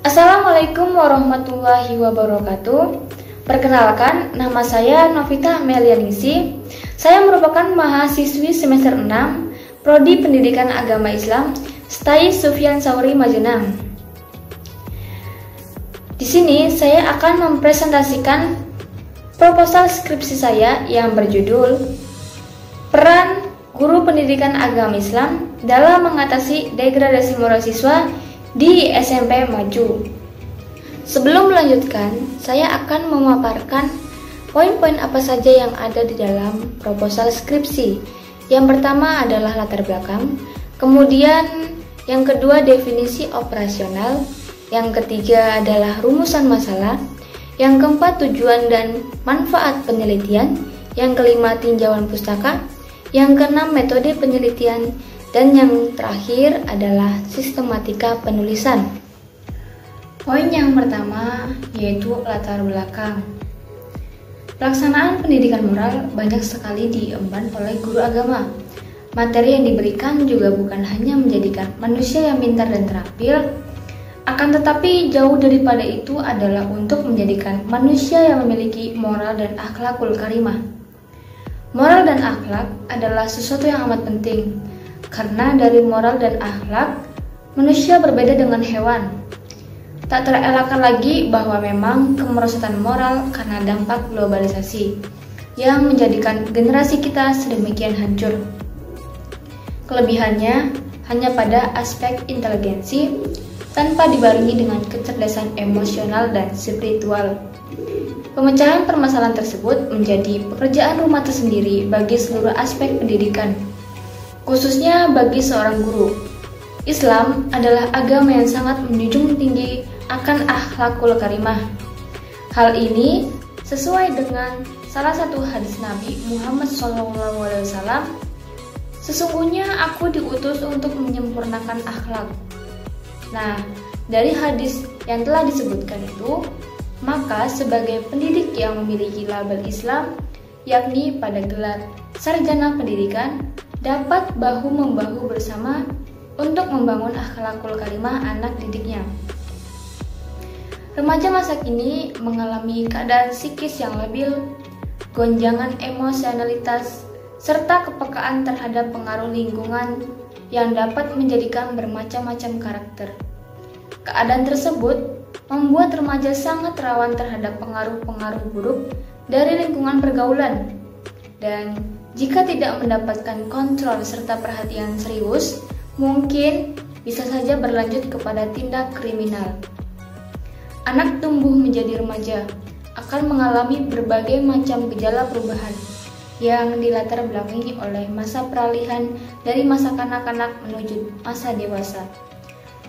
Assalamualaikum warahmatullahi wabarakatuh. Perkenalkan, nama saya Novita Melianingsi. Saya merupakan mahasiswi semester 6 Prodi Pendidikan Agama Islam STAI Sufyan Sauri Majenang. Di sini saya akan mempresentasikan proposal skripsi saya yang berjudul Peran Guru Pendidikan Agama Islam dalam mengatasi degradasi moral siswa di SMP Maju. Sebelum melanjutkan, saya akan memaparkan poin-poin apa saja yang ada di dalam proposal skripsi. Yang pertama adalah latar belakang, kemudian yang kedua definisi operasional, yang ketiga adalah rumusan masalah, yang keempat tujuan dan manfaat penelitian, yang kelima tinjauan pustaka, yang keenam metode penelitian, dan yang terakhir adalah sistematika penulisan. Poin yang pertama yaitu latar belakang. Pelaksanaan pendidikan moral banyak sekali diemban oleh guru agama. Materi yang diberikan juga bukan hanya menjadikan manusia yang pintar dan terampil, akan tetapi jauh daripada itu adalah untuk menjadikan manusia yang memiliki moral dan akhlakul karimah. Moral dan akhlak adalah sesuatu yang amat penting, karena dari moral dan akhlak, manusia berbeda dengan hewan. Tak terelakkan lagi bahwa memang kemerosotan moral karena dampak globalisasi yang menjadikan generasi kita sedemikian hancur. Kelebihannya hanya pada aspek inteligensi tanpa dibarengi dengan kecerdasan emosional dan spiritual. Pemecahan permasalahan tersebut menjadi pekerjaan rumah tersendiri bagi seluruh aspek pendidikan, khususnya bagi seorang guru. Islam adalah agama yang sangat menjunjung tinggi akan akhlakul karimah. Hal ini sesuai dengan salah satu hadis Nabi Muhammad SAW. Sesungguhnya aku diutus untuk menyempurnakan akhlak. Nah, dari hadis yang telah disebutkan itu, maka sebagai pendidik yang memiliki label Islam, yakni pada gelar sarjana pendidikan, dapat bahu-membahu bersama untuk membangun akhlakul karimah anak didiknya. Remaja masa kini mengalami keadaan psikis yang labil, gonjangan emosionalitas, serta kepekaan terhadap pengaruh lingkungan yang dapat menjadikan bermacam-macam karakter. Keadaan tersebut membuat remaja sangat rawan terhadap pengaruh-pengaruh buruk dari lingkungan pergaulan, dan jika tidak mendapatkan kontrol serta perhatian serius, mungkin bisa saja berlanjut kepada tindak kriminal. Anak tumbuh menjadi remaja akan mengalami berbagai macam gejala perubahan yang dilatar belakangi oleh masa peralihan dari masa kanak-kanak menuju masa dewasa.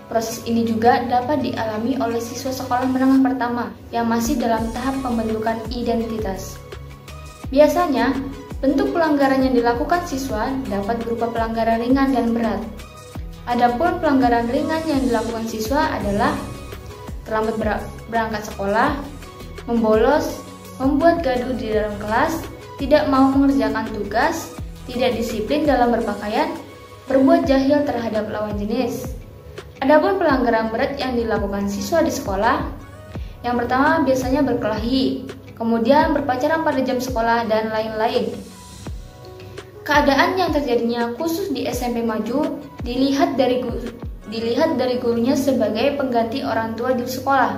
Proses ini juga dapat dialami oleh siswa sekolah menengah pertama yang masih dalam tahap pembentukan identitas. Biasanya, bentuk pelanggaran yang dilakukan siswa dapat berupa pelanggaran ringan dan berat. Adapun pelanggaran ringan yang dilakukan siswa adalah terlambat berangkat sekolah, membolos, membuat gaduh di dalam kelas, tidak mau mengerjakan tugas, tidak disiplin dalam berpakaian, berbuat jahil terhadap lawan jenis. Adapun pelanggaran berat yang dilakukan siswa di sekolah, yang pertama biasanya berkelahi, kemudian berpacaran pada jam sekolah, dan lain-lain. Keadaan yang terjadinya khusus di SMP Maju dilihat dari gurunya sebagai pengganti orang tua di sekolah.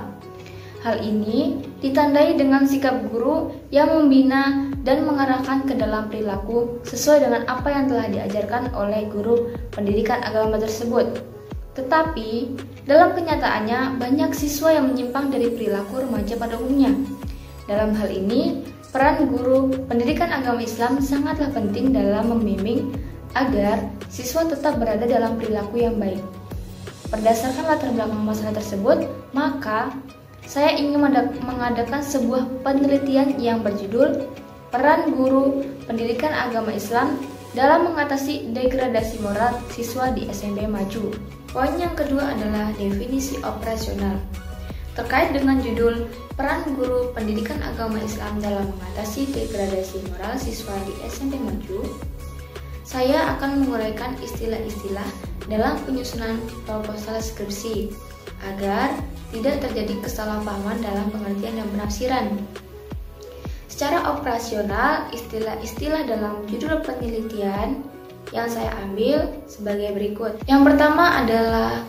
Hal ini ditandai dengan sikap guru yang membina dan mengarahkan ke dalam perilaku sesuai dengan apa yang telah diajarkan oleh guru pendidikan agama tersebut. Tetapi, dalam kenyataannya banyak siswa yang menyimpang dari perilaku remaja pada umumnya. Dalam hal ini, peran guru pendidikan agama Islam sangatlah penting dalam membimbing agar siswa tetap berada dalam perilaku yang baik. Berdasarkan latar belakang masalah tersebut, maka saya ingin mengadakan sebuah penelitian yang berjudul Peran Guru Pendidikan Agama Islam dalam mengatasi degradasi moral siswa di SMP Maju. Poin yang kedua adalah definisi operasional. Terkait dengan judul Peran Guru Pendidikan Agama Islam dalam mengatasi degradasi moral siswa di SMP Maju, saya akan menguraikan istilah-istilah dalam penyusunan proposal skripsi. agar tidak terjadi kesalahpahaman dalam pengertian dan penafsiran. Secara operasional, istilah-istilah dalam judul penelitian yang saya ambil sebagai berikut. Yang pertama adalah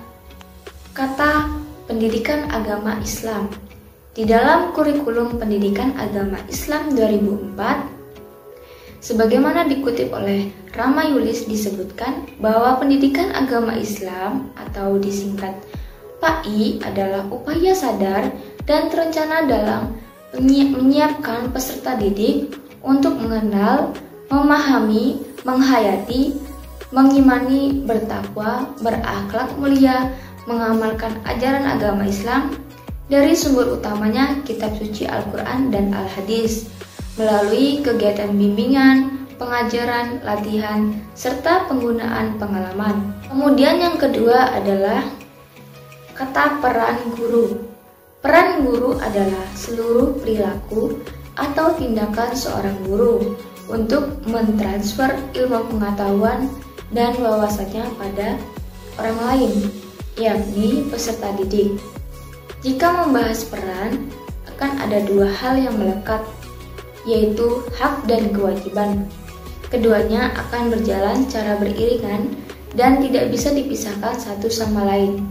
kata pendidikan agama Islam. Di dalam kurikulum pendidikan agama Islam 2004, sebagaimana dikutip oleh Rama Yulis disebutkan bahwa pendidikan agama Islam atau disingkat PAI adalah upaya sadar dan terencana dalam menyiapkan peserta didik untuk mengenal, memahami, menghayati, mengimani, bertakwa, berakhlak mulia, mengamalkan ajaran agama Islam dari sumber utamanya kitab suci Al-Quran dan Al-Hadis melalui kegiatan bimbingan, pengajaran, latihan, serta penggunaan pengalaman. Kemudian yang kedua adalah kata peran guru. Peran guru adalah seluruh perilaku atau tindakan seorang guru untuk mentransfer ilmu pengetahuan dan wawasannya pada orang lain, yakni peserta didik. Jika membahas peran, akan ada dua hal yang melekat, yaitu hak dan kewajiban. Keduanya akan berjalan secara beriringan dan tidak bisa dipisahkan satu sama lain.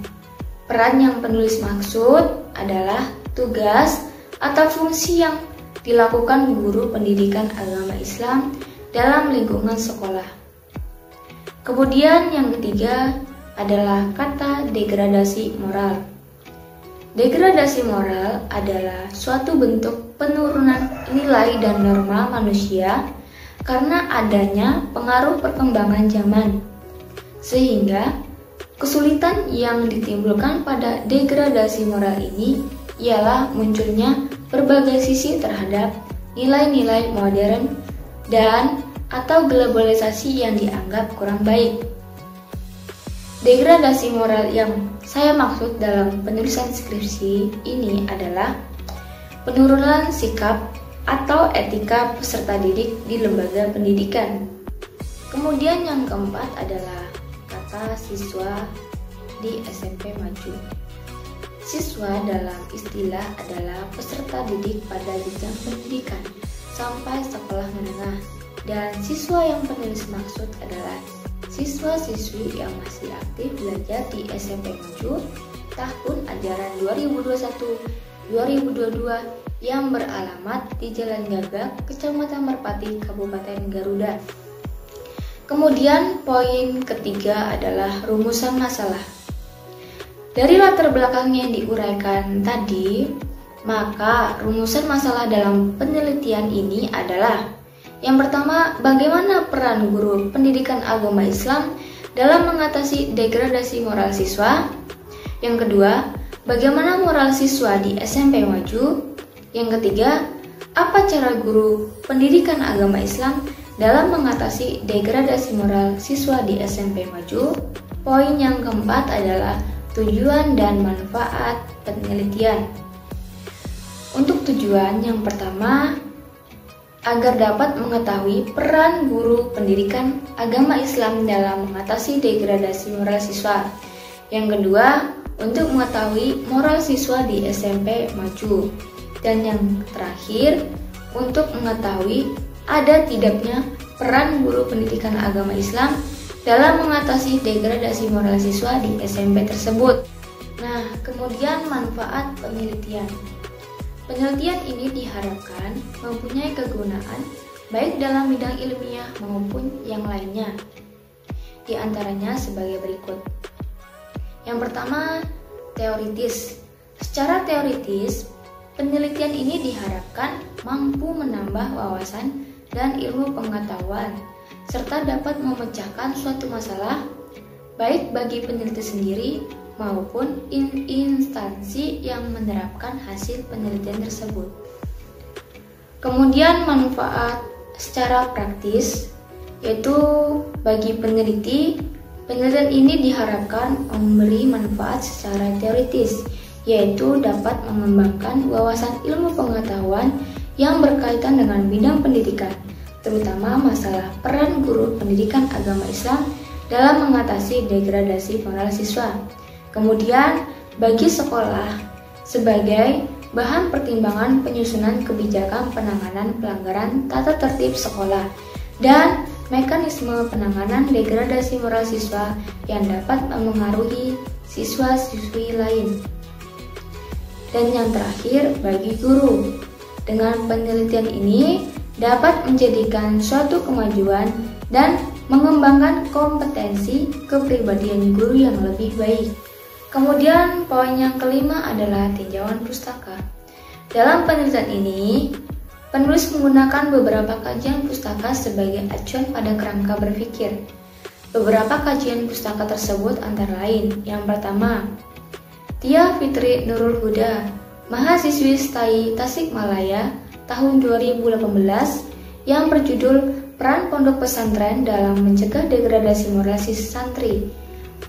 Peran yang penulis maksud adalah tugas atau fungsi yang dilakukan guru pendidikan agama Islam dalam lingkungan sekolah. Kemudian yang ketiga adalah kata degradasi moral. Degradasi moral adalah suatu bentuk penurunan nilai dan norma manusia karena adanya pengaruh perkembangan zaman, sehingga kesulitan yang ditimbulkan pada degradasi moral ini ialah munculnya berbagai sisi terhadap nilai-nilai modern dan atau globalisasi yang dianggap kurang baik. Degradasi moral yang saya maksud dalam penulisan skripsi ini adalah penurunan sikap atau etika peserta didik di lembaga pendidikan. Kemudian yang keempat adalah kata siswa di SMP maju. Siswa dalam istilah adalah peserta didik pada jenjang pendidikan sampai sekolah menengah, dan siswa yang penulis maksud adalah siswa-siswi yang masih aktif belajar di SMP Maju tahun ajaran 2021-2022 yang beralamat di Jalan Gagak, Kecamatan Merpati, Kabupaten Garuda. Kemudian poin ketiga adalah rumusan masalah. Dari latar belakang yang diuraikan tadi, maka rumusan masalah dalam penelitian ini adalah: yang pertama, bagaimana peran guru pendidikan agama Islam dalam mengatasi degradasi moral siswa. Yang kedua, bagaimana moral siswa di SMP Maju. Yang ketiga, apa cara guru pendidikan agama Islam dalam mengatasi degradasi moral siswa di SMP Maju. Poin yang keempat adalah tujuan dan manfaat penelitian. Untuk tujuan yang pertama, agar dapat mengetahui peran guru pendidikan agama Islam dalam mengatasi degradasi moral siswa. Yang kedua, untuk mengetahui moral siswa di SMP Maju. Dan yang terakhir, untuk mengetahui ada tidaknya peran guru pendidikan agama Islam dalam mengatasi degradasi moral siswa di SMP tersebut. Nah, kemudian manfaat penelitian. Penelitian ini diharapkan mempunyai kegunaan baik dalam bidang ilmiah maupun yang lainnya. Di antaranya sebagai berikut. Yang pertama, teoritis. Secara teoritis, penelitian ini diharapkan mampu menambah wawasan dan ilmu pengetahuan, serta dapat memecahkan suatu masalah baik bagi peneliti sendiri maupun instansi yang menerapkan hasil penelitian tersebut. Kemudian manfaat secara praktis, yaitu bagi peneliti, penelitian ini diharapkan memberi manfaat secara teoritis, yaitu dapat mengembangkan wawasan ilmu pengetahuan yang berkaitan dengan bidang pendidikan, terutama masalah peran guru pendidikan agama Islam dalam mengatasi degradasi moral siswa. Kemudian, bagi sekolah sebagai bahan pertimbangan penyusunan kebijakan penanganan pelanggaran tata tertib sekolah dan mekanisme penanganan degradasi moral siswa yang dapat memengaruhi siswa-siswi lain. Dan yang terakhir, bagi guru. Dengan penelitian ini dapat menjadikan suatu kemajuan dan mengembangkan kompetensi kepribadian guru yang lebih baik. Kemudian poin yang kelima adalah tinjauan pustaka. Dalam penelitian ini, penulis menggunakan beberapa kajian pustaka sebagai acuan pada kerangka berpikir. Beberapa kajian pustaka tersebut antara lain, yang pertama, Tia Fitri Nurul Huda, mahasiswi STAI Tasikmalaya tahun 2018 yang berjudul Peran Pondok Pesantren dalam Mencegah Degradasi Moral Santri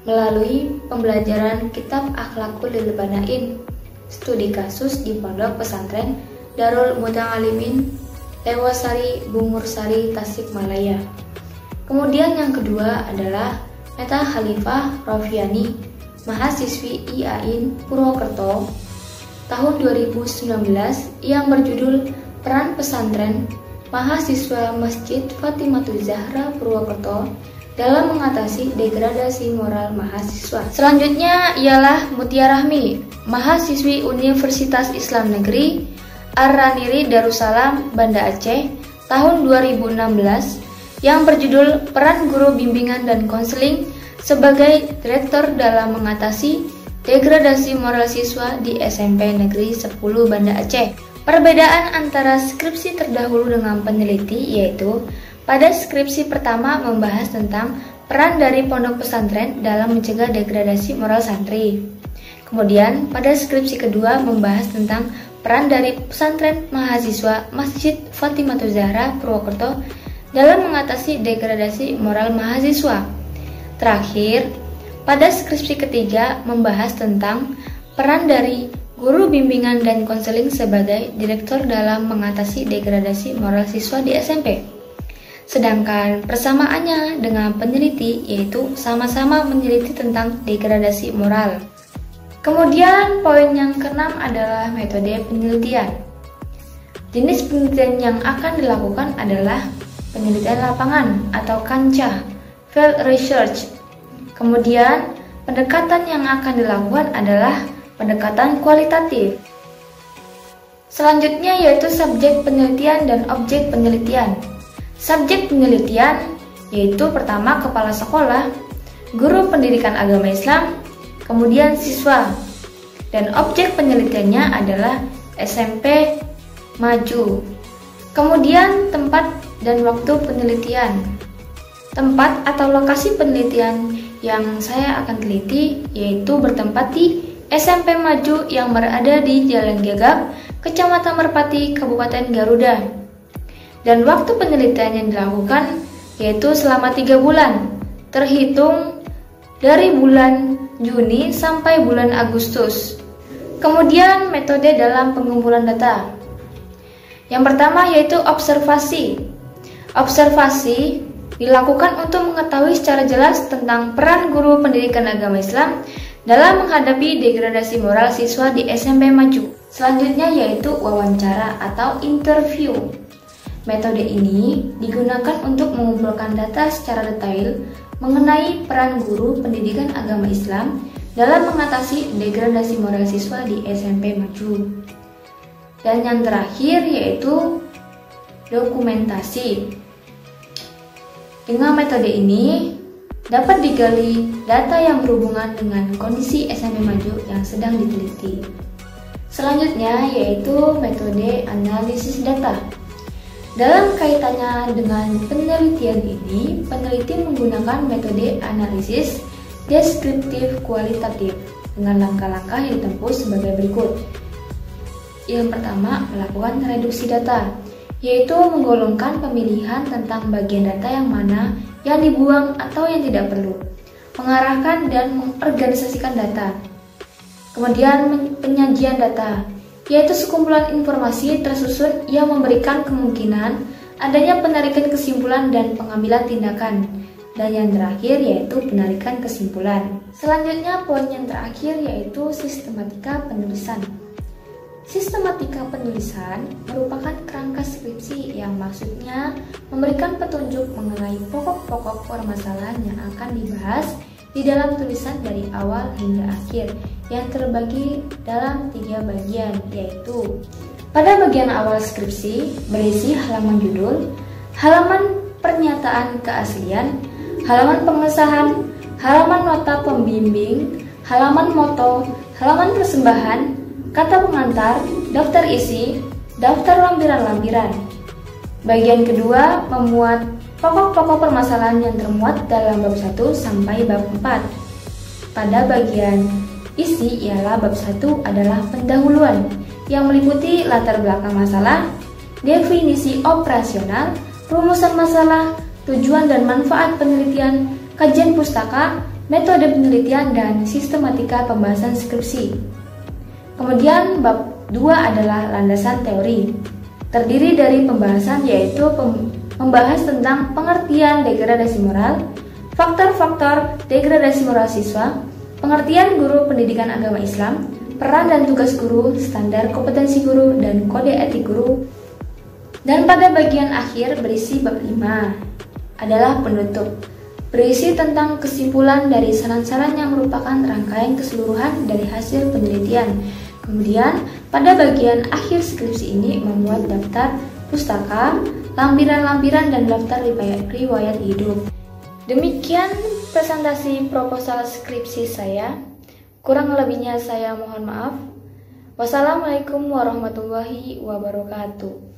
melalui pembelajaran Kitab Akhlakul Lil Banain, studi kasus di Pondok Pesantren Darul Muta'alimin Lewasari Bungursari Tasikmalaya. Kemudian yang kedua adalah Meta Khalifah Rofiani, mahasiswi IAIN Purwokerto tahun 2019 yang berjudul Peran Pesantren Mahasiswa Masjid Fatimatu Zahra Purwokerto dalam mengatasi degradasi moral mahasiswa. Selanjutnya ialah Mutia Rahmi, mahasiswi Universitas Islam Negeri Ar-Raniri Darussalam, Banda Aceh, tahun 2016 yang berjudul Peran Guru Bimbingan dan Konseling sebagai Direktur dalam mengatasi degradasi moral siswa di SMP Negeri 10 Banda Aceh. Perbedaan antara skripsi terdahulu dengan peneliti yaitu pada skripsi pertama membahas tentang peran dari pondok pesantren dalam mencegah degradasi moral santri. Kemudian pada skripsi kedua membahas tentang peran dari pesantren mahasiswa Masjid Fatimatu Zahra Purwokerto dalam mengatasi degradasi moral mahasiswa. Terakhir, pada skripsi ketiga membahas tentang peran dari guru bimbingan dan konseling sebagai direktur dalam mengatasi degradasi moral siswa di SMP. Sedangkan persamaannya dengan peneliti yaitu sama-sama meneliti tentang degradasi moral. Kemudian poin yang keenam adalah metode penelitian. Jenis penelitian yang akan dilakukan adalah penelitian lapangan atau kancah, field research. Kemudian pendekatan yang akan dilakukan adalah pendekatan kualitatif. Selanjutnya yaitu subjek penelitian dan objek penelitian. Subjek penelitian yaitu pertama kepala sekolah, guru pendidikan agama Islam, kemudian siswa. Dan objek penelitiannya adalah SMP maju. Kemudian tempat dan waktu penelitian. Tempat atau lokasi penelitian yang saya akan teliti yaitu bertempat di SMP Maju yang berada di Jalan Gagap, Kecamatan Merpati, Kabupaten Garuda. Dan waktu penelitian yang dilakukan yaitu selama 3 bulan, terhitung dari bulan Juni sampai bulan Agustus. Kemudian metode dalam pengumpulan data. Yang pertama yaitu observasi. Observasi dilakukan untuk mengetahui secara jelas tentang peran guru pendidikan agama Islam dalam menghadapi degradasi moral siswa di SMP Maju. Selanjutnya yaitu wawancara atau interview. Metode ini digunakan untuk mengumpulkan data secara detail mengenai peran guru pendidikan agama Islam dalam mengatasi degradasi moral siswa di SMP Maju. Dan yang terakhir yaitu dokumentasi. Dengan metode ini dapat digali data yang berhubungan dengan kondisi SMP Maju yang sedang diteliti. Selanjutnya yaitu metode analisis data. Dalam kaitannya dengan penelitian ini, peneliti menggunakan metode analisis deskriptif kualitatif dengan langkah-langkah yang ditempuh sebagai berikut. Yang pertama, melakukan reduksi data, yaitu menggolongkan pemilihan tentang bagian data yang mana yang dibuang atau yang tidak perlu, mengarahkan dan mengorganisasikan data. Kemudian penyajian data, yaitu sekumpulan informasi tersusun yang memberikan kemungkinan adanya penarikan kesimpulan dan pengambilan tindakan. Dan yang terakhir yaitu penarikan kesimpulan. Selanjutnya poin yang terakhir yaitu sistematika penulisan. Sistematika penulisan merupakan kerangka skripsi yang maksudnya memberikan petunjuk mengenai pokok-pokok permasalahan yang akan dibahas di dalam tulisan dari awal hingga akhir yang terbagi dalam 3 bagian, yaitu pada bagian awal skripsi berisi halaman judul, halaman pernyataan keaslian, halaman pengesahan, halaman nota pembimbing, halaman moto, halaman persembahan, kata pengantar, daftar isi, daftar lampiran-lampiran. Bagian kedua memuat pokok-pokok permasalahan yang termuat dalam bab 1 sampai bab 4. Pada bagian isi ialah bab 1 adalah pendahuluan yang meliputi latar belakang masalah, definisi operasional, rumusan masalah, tujuan dan manfaat penelitian, kajian pustaka, metode penelitian, dan sistematika pembahasan skripsi. Kemudian bab 2 adalah landasan teori. Terdiri dari pembahasan yaitu membahas tentang pengertian degradasi moral, faktor-faktor degradasi moral siswa, pengertian guru pendidikan agama Islam, peran dan tugas guru, standar kompetensi guru, dan kode etik guru. Dan pada bagian akhir berisi bab 5 adalah penutup, berisi tentang kesimpulan dari saran-saran yang merupakan rangkaian keseluruhan dari hasil penelitian. Kemudian pada bagian akhir skripsi ini memuat daftar pustaka, lampiran-lampiran, dan daftar riwayat hidup. Demikian presentasi proposal skripsi saya. Kurang lebihnya saya mohon maaf. Wassalamualaikum warahmatullahi wabarakatuh.